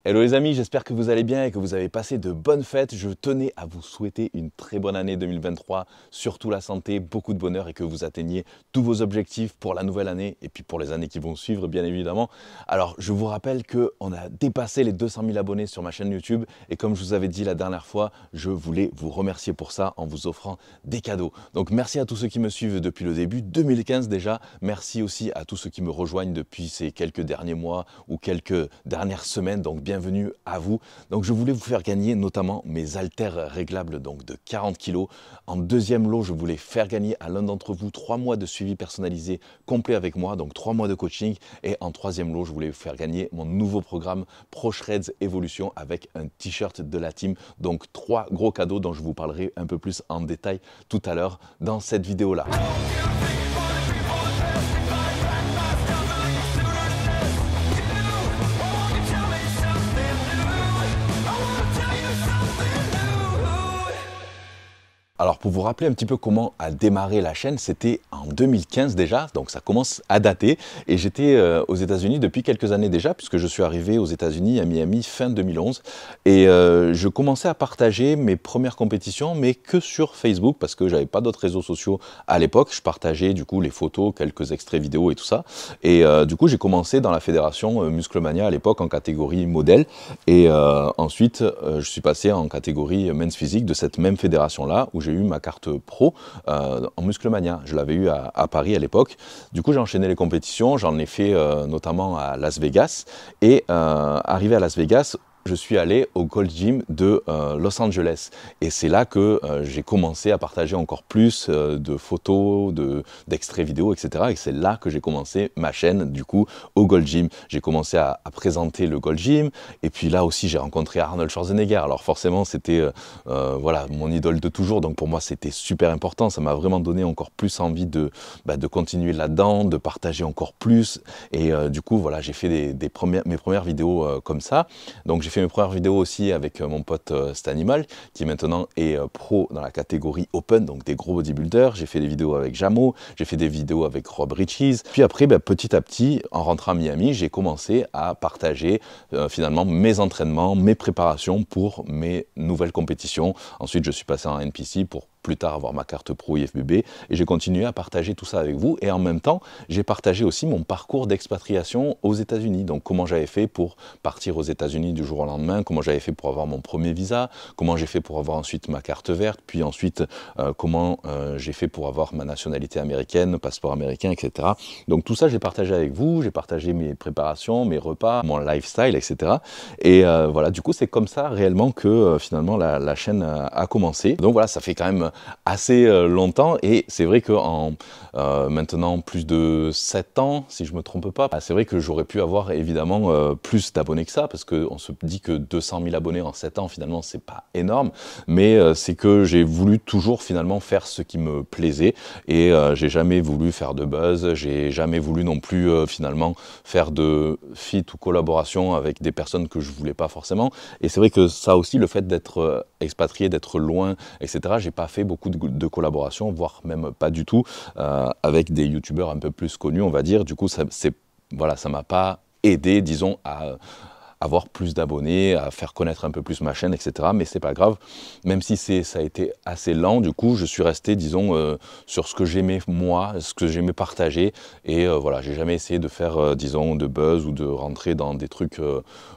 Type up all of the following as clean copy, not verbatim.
Hello les amis, j'espère que vous allez bien et que vous avez passé de bonnes fêtes. Je tenais à vous souhaiter une très bonne année 2023, surtout la santé, beaucoup de bonheur et que vous atteigniez tous vos objectifs pour la nouvelle année et puis pour les années qui vont suivre bien évidemment. Alors je vous rappelle qu'on a dépassé les 200 000 abonnés sur ma chaîne YouTube et comme je vous avais dit la dernière fois, je voulais vous remercier pour ça en vous offrant des cadeaux. Donc merci à tous ceux qui me suivent depuis le début 2015 déjà, merci aussi à tous ceux qui me rejoignent depuis ces quelques derniers mois ou quelques dernières semaines, donc bienvenue à vous. Donc je voulais vous faire gagner notamment mes haltères réglables donc de 40 kg. En deuxième lot, je voulais faire gagner à l'un d'entre vous 3 mois de suivi personnalisé complet avec moi, donc 3 mois de coaching. Et en troisième lot, je voulais vous faire gagner mon nouveau programme Pro Shreds Evolution avec un t-shirt de la team. Donc 3 gros cadeaux dont je vous parlerai un peu plus en détail tout à l'heure dans cette vidéo-là. Alors pour vous rappeler un petit peu comment a démarré la chaîne, c'était en 2015 déjà, donc ça commence à dater. Et j'étais aux États-Unis depuis quelques années déjà, puisque je suis arrivé aux États-Unis à Miami fin 2011. Et je commençais à partager mes premières compétitions, mais que sur Facebook, parce que j'avais pas d'autres réseaux sociaux à l'époque. Je partageais du coup les photos, quelques extraits vidéo et tout ça. Et du coup j'ai commencé dans la fédération Musclemania à l'époque en catégorie modèle. Et ensuite je suis passé en catégorie Men's Physique de cette même fédération-là, où j'ai eu ma carte pro en Musclemania. Je l'avais eu à Paris à l'époque. Du coup, j'ai enchaîné les compétitions. J'en ai fait notamment à Las Vegas. Et arrivé à Las Vegas, je suis allé au Gold Gym de Los Angeles. Et c'est là que j'ai commencé à partager encore plus de photos, d'extraits vidéo, etc. Et c'est là que j'ai commencé ma chaîne, du coup, au Gold Gym. J'ai commencé à présenter le Gold Gym. Et puis là aussi, j'ai rencontré Arnold Schwarzenegger. Alors forcément, c'était voilà, mon idole de toujours. Donc pour moi, c'était super important. Ça m'a vraiment donné encore plus envie de continuer là-dedans, de partager encore plus. Et du coup, voilà, j'ai fait mes premières vidéos comme ça. Donc j'ai fait mes premières vidéos aussi avec mon pote Stanimal, qui maintenant est pro dans la catégorie Open, donc des gros bodybuilders. J'ai fait des vidéos avec Jamo, j'ai fait des vidéos avec Rob Riches. Puis après, petit à petit, en rentrant à Miami, j'ai commencé à partager finalement mes entraînements, mes préparations pour mes nouvelles compétitions. Ensuite, je suis passé en NPC pour plus tard avoir ma carte pro IFBB et j'ai continué à partager tout ça avec vous et en même temps j'ai partagé aussi mon parcours d'expatriation aux États-Unis, donc comment j'avais fait pour partir aux États-Unis du jour au lendemain, comment j'avais fait pour avoir mon premier visa, comment j'ai fait pour avoir ensuite ma carte verte, puis ensuite comment j'ai fait pour avoir ma nationalité américaine, passeport américain, etc. Donc tout ça j'ai partagé avec vous, j'ai partagé mes préparations, mes repas, mon lifestyle, etc. Et voilà, du coup c'est comme ça réellement que finalement la chaîne a commencé. Donc voilà, ça fait quand même assez longtemps et c'est vrai qu'en maintenant plus de 7 ans, si je me trompe pas, c'est vrai que j'aurais pu avoir évidemment plus d'abonnés que ça parce qu'on se dit que 200 000 abonnés en 7 ans finalement c'est pas énorme, mais c'est que j'ai voulu toujours finalement faire ce qui me plaisait et j'ai jamais voulu faire de buzz, j'ai jamais voulu non plus finalement faire de feat ou collaboration avec des personnes que je voulais pas forcément. Et c'est vrai que ça aussi, le fait d'être expatrié, d'être loin, etc., j'ai pas fait beaucoup de collaborations, voire même pas du tout, avec des youtubeurs un peu plus connus, on va dire. Du coup, voilà, ça m'a pas aidé, disons, à avoir plus d'abonnés, à faire connaître un peu plus ma chaîne, etc. Mais c'est pas grave, même si ça a été assez lent, du coup, je suis resté, disons, sur ce que j'aimais moi, ce que j'aimais partager. Et voilà, j'ai jamais essayé de faire, disons, de buzz ou de rentrer dans des trucs,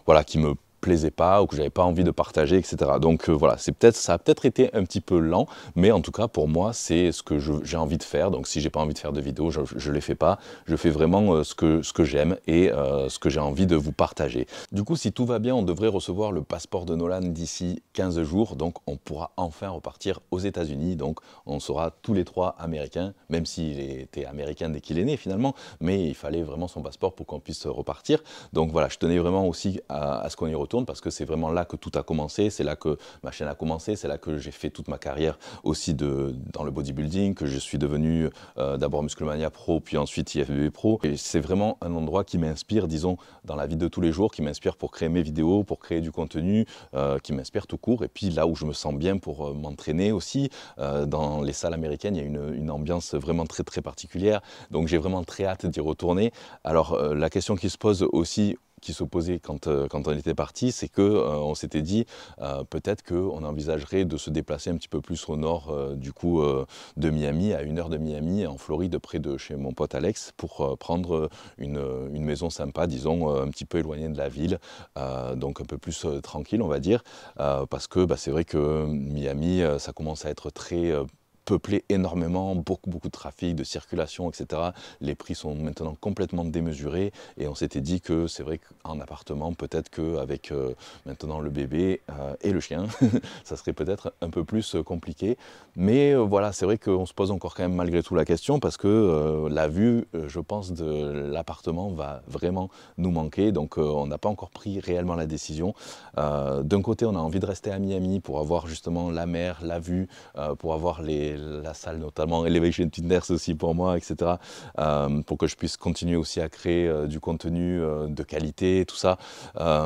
voilà, qui me plaisait pas ou que j'avais pas envie de partager, etc. Donc voilà, ça a peut-être été un petit peu lent, mais en tout cas pour moi c'est ce que j'ai envie de faire. Donc si j'ai pas envie de faire de vidéos, je les fais pas. Je fais vraiment ce que j'aime et ce que j'ai envie de vous partager. Du coup, si tout va bien, on devrait recevoir le passeport de Nolan d'ici 15 jours. Donc on pourra enfin repartir aux États-Unis. Donc on sera tous les 3 américains, même s'il était américain dès qu'il est né finalement, mais il fallait vraiment son passeport pour qu'on puisse repartir. Donc voilà, je tenais vraiment aussi à ce qu'on y retourne parce que c'est vraiment là que tout a commencé, c'est là que ma chaîne a commencé, c'est là que j'ai fait toute ma carrière aussi dans le bodybuilding, que je suis devenu d'abord Musclemania Pro, puis ensuite IFBB Pro. Et c'est vraiment un endroit qui m'inspire, disons, dans la vie de tous les jours, qui m'inspire pour créer mes vidéos, pour créer du contenu, qui m'inspire tout court. Et puis là où je me sens bien pour m'entraîner aussi, dans les salles américaines, il y a une ambiance vraiment très très particulière. Donc j'ai vraiment très hâte d'y retourner. Alors la question qui se pose aussi, qui se posait quand on était parti, c'est que on s'était dit peut-être qu'on envisagerait de se déplacer un petit peu plus au nord du coup de Miami, à 1 heure de Miami, en Floride, près de chez mon pote Alex, pour prendre une maison sympa, disons, un petit peu éloignée de la ville, donc un peu plus tranquille, on va dire, parce que c'est vrai que Miami, ça commence à être très peuplé énormément, beaucoup de trafic, de circulation, etc. Les prix sont maintenant complètement démesurés et on s'était dit que c'est vrai qu'en appartement, peut-être qu'avec maintenant le bébé et le chien, ça serait peut-être un peu plus compliqué. Mais voilà, c'est vrai qu'on se pose encore quand même malgré tout la question parce que la vue, je pense, de l'appartement va vraiment nous manquer. Donc on n'a pas encore pris réellement la décision. D'un côté, on a envie de rester à Miami pour avoir justement la mer, la vue, pour avoir la salle notamment, Elevation Fitness aussi pour moi, etc. Pour que je puisse continuer aussi à créer du contenu de qualité, tout ça.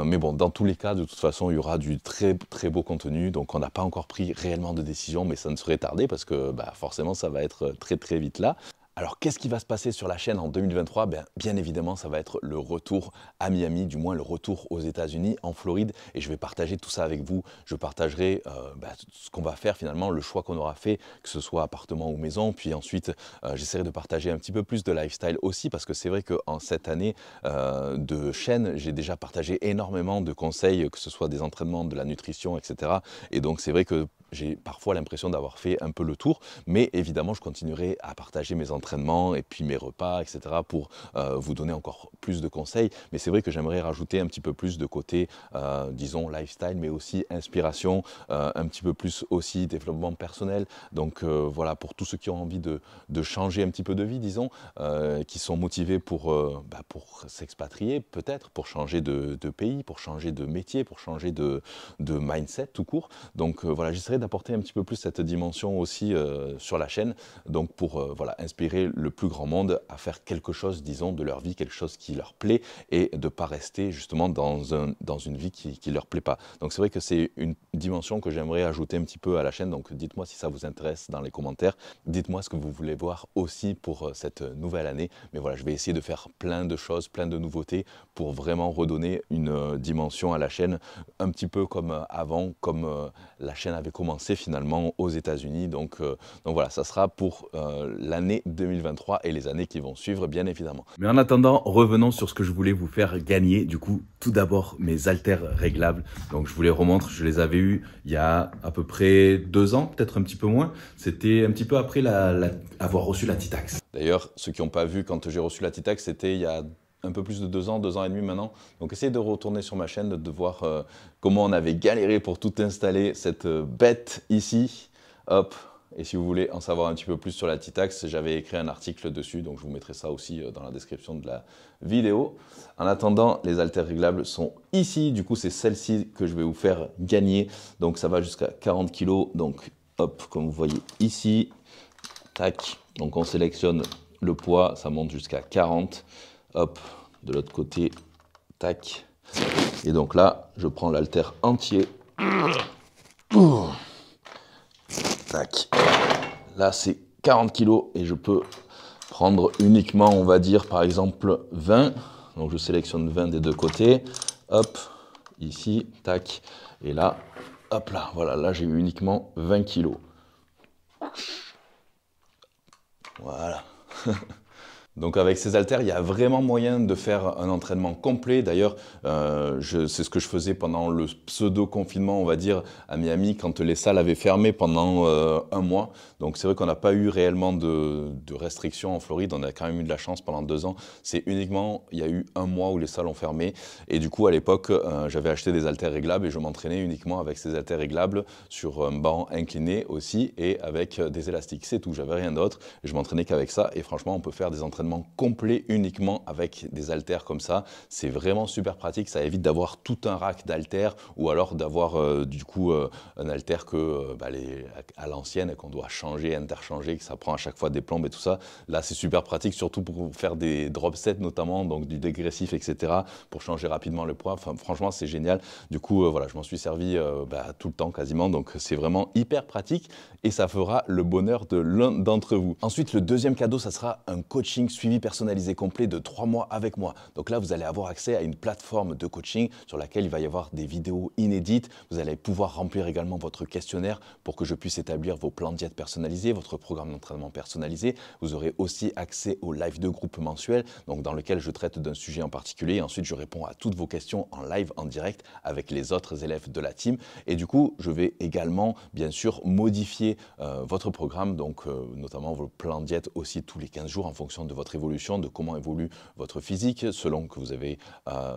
Mais bon, dans tous les cas, de toute façon, il y aura du très beau contenu. Donc on n'a pas encore pris réellement de décision, mais ça ne serait tardé parce que forcément, ça va être très vite là. Alors, qu'est-ce qui va se passer sur la chaîne en 2023? Bien évidemment, ça va être le retour à Miami, du moins le retour aux États-Unis, en Floride, et je vais partager tout ça avec vous. Je partagerai ce qu'on va faire finalement, le choix qu'on aura fait, que ce soit appartement ou maison, puis ensuite j'essaierai de partager un petit peu plus de lifestyle aussi, parce que c'est vrai qu'en cette année de chaîne, j'ai déjà partagé énormément de conseils, que ce soit des entraînements, de la nutrition, etc. Et donc c'est vrai que j'ai parfois l'impression d'avoir fait un peu le tour, mais évidemment, je continuerai à partager mes entraînements et puis mes repas, etc. pour vous donner encore plus de conseils. Mais c'est vrai que j'aimerais rajouter un petit peu plus de côté, disons, lifestyle, mais aussi inspiration, un petit peu plus aussi développement personnel. Donc voilà, pour tous ceux qui ont envie de changer un petit peu de vie, disons, qui sont motivés pour s'expatrier, peut-être, pour changer de pays, pour changer de métier, pour changer de mindset tout court. Donc voilà, j'essaierai d'apporter un petit peu plus cette dimension aussi sur la chaîne, donc pour inspirer le plus grand monde à faire quelque chose, disons, de leur vie, quelque chose qui leur plaît et de ne pas rester justement dans une vie qui ne leur plaît pas. Donc c'est vrai que c'est une dimension que j'aimerais ajouter un petit peu à la chaîne, donc dites-moi si ça vous intéresse dans les commentaires, dites-moi ce que vous voulez voir aussi pour cette nouvelle année, mais voilà, je vais essayer de faire plein de choses, plein de nouveautés pour vraiment redonner une dimension à la chaîne, un petit peu comme avant, comme la chaîne avait commencé finalement aux États-Unis. Donc voilà, ça sera pour l'année 2023 et les années qui vont suivre, bien évidemment. Mais en attendant, revenons sur ce que je voulais vous faire gagner. Du coup, tout d'abord, mes haltères réglables. Donc je vous les remontre, je les avais eus il y a à peu près 2 ans, peut-être un petit peu moins. C'était un petit peu après avoir reçu la Titax. D'ailleurs, ceux qui n'ont pas vu quand j'ai reçu la Titax, c'était il y a un peu plus de 2 ans, 2 ans et demi maintenant. Donc essayez de retourner sur ma chaîne, de voir comment on avait galéré pour tout installer, cette bête ici. Hop. Et si vous voulez en savoir un petit peu plus sur la Titax, j'avais écrit un article dessus, donc je vous mettrai ça aussi dans la description de la vidéo. En attendant, les haltères réglables sont ici. Du coup, c'est celle-ci que je vais vous faire gagner. Donc ça va jusqu'à 40 kg. Donc hop, comme vous voyez ici, tac. Donc on sélectionne le poids, ça monte jusqu'à 40. Hop, de l'autre côté, tac. Et donc là, je prends l'haltère entier. Tac. Là, c'est 40 kg et je peux prendre uniquement, on va dire, par exemple, 20. Donc je sélectionne 20 des deux côtés. Hop, ici, tac. Et là, hop là, voilà, là j'ai uniquement 20 kg. Voilà. Donc avec ces haltères, il y a vraiment moyen de faire un entraînement complet. D'ailleurs, c'est ce que je faisais pendant le pseudo-confinement, on va dire, à Miami, quand les salles avaient fermé pendant 1 mois. Donc c'est vrai qu'on n'a pas eu réellement de restrictions en Floride. On a quand même eu de la chance pendant 2 ans. C'est uniquement, il y a eu 1 mois où les salles ont fermé. Et du coup, à l'époque, j'avais acheté des haltères réglables et je m'entraînais uniquement avec ces haltères réglables sur un banc incliné aussi et avec des élastiques. C'est tout, j'avais rien d'autre. Je m'entraînais qu'avec ça. Et franchement, on peut faire des entraînements complet uniquement avec des haltères comme ça. C'est vraiment super pratique, ça évite d'avoir tout un rack d'haltères ou alors d'avoir du coup un haltère à l'ancienne qu'on doit changer, interchanger, que ça prend à chaque fois des plombes et tout ça. Là, c'est super pratique, surtout pour faire des drop sets notamment, donc du dégressif, etc. pour changer rapidement le poids. Enfin, franchement, c'est génial. Du coup, voilà, je m'en suis servi tout le temps quasiment, donc c'est vraiment hyper pratique et ça fera le bonheur de l'un d'entre vous. Ensuite, le deuxième cadeau, ça sera un coaching suivi personnalisé complet de 3 mois avec moi. Donc là, vous allez avoir accès à une plateforme de coaching sur laquelle il va y avoir des vidéos inédites. Vous allez pouvoir remplir également votre questionnaire pour que je puisse établir vos plans de diète personnalisés, votre programme d'entraînement personnalisé. Vous aurez aussi accès au live de groupe mensuel, donc dans lequel je traite d'un sujet en particulier. Et ensuite, je réponds à toutes vos questions en live, en direct, avec les autres élèves de la team. Et du coup, je vais également, bien sûr, modifier votre programme, donc notamment vos plans de diète aussi tous les 15 jours en fonction de votre évolution, de comment évolue votre physique, selon que vous avez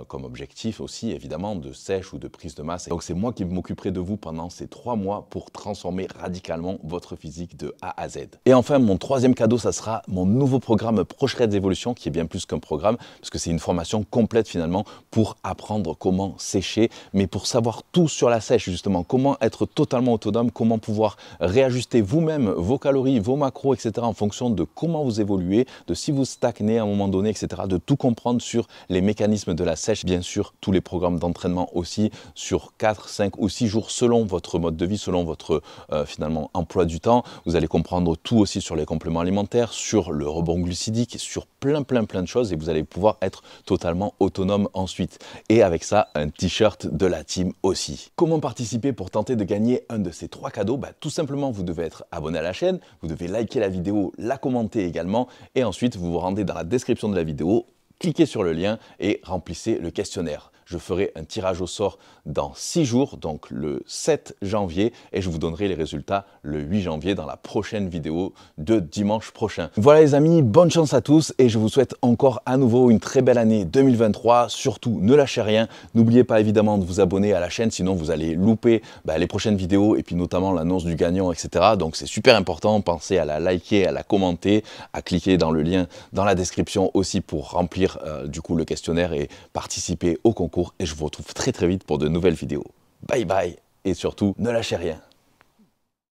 comme objectif aussi, évidemment, de sèche ou de prise de masse. Donc, c'est moi qui m'occuperai de vous pendant ces 3 mois pour transformer radicalement votre physique de A à Z. Et enfin, mon troisième cadeau, ça sera mon nouveau programme Proche-Raide d'évolution, qui est bien plus qu'un programme, parce que c'est une formation complète finalement pour apprendre comment sécher, mais pour savoir tout sur la sèche, justement, comment être totalement autonome, comment pouvoir réajuster vous-même vos calories, vos macros, etc. en fonction de comment vous évoluez, de si vous stagnez à un moment donné, etc. De tout comprendre sur les mécanismes de la sèche, bien sûr, tous les programmes d'entraînement aussi sur 4, 5 ou 6 jours selon votre mode de vie, selon votre finalement emploi du temps. Vous allez comprendre tout aussi sur les compléments alimentaires, sur le rebond glucidique, sur plein de choses et vous allez pouvoir être totalement autonome ensuite. Et avec ça, un t-shirt de la team aussi. Comment participer pour tenter de gagner un de ces 3 cadeaux? Tout simplement, vous devez être abonné à la chaîne, vous devez liker la vidéo, la commenter également et ensuite vous vous rendez dans la description de la vidéo, cliquez sur le lien et remplissez le questionnaire. Je ferai un tirage au sort dans 6 jours, donc le 7 janvier, et je vous donnerai les résultats le 8 janvier dans la prochaine vidéo de dimanche prochain. Voilà les amis, bonne chance à tous et je vous souhaite encore à nouveau une très belle année 2023. Surtout, ne lâchez rien. N'oubliez pas évidemment de vous abonner à la chaîne, sinon vous allez louper les prochaines vidéos et puis notamment l'annonce du gagnant, etc. Donc c'est super important, pensez à la liker, à la commenter, à cliquer dans le lien dans la description aussi pour remplir du coup le questionnaire et participer au concours. Et je vous retrouve très vite pour de nouvelles vidéos. Bye bye et surtout, ne lâchez rien.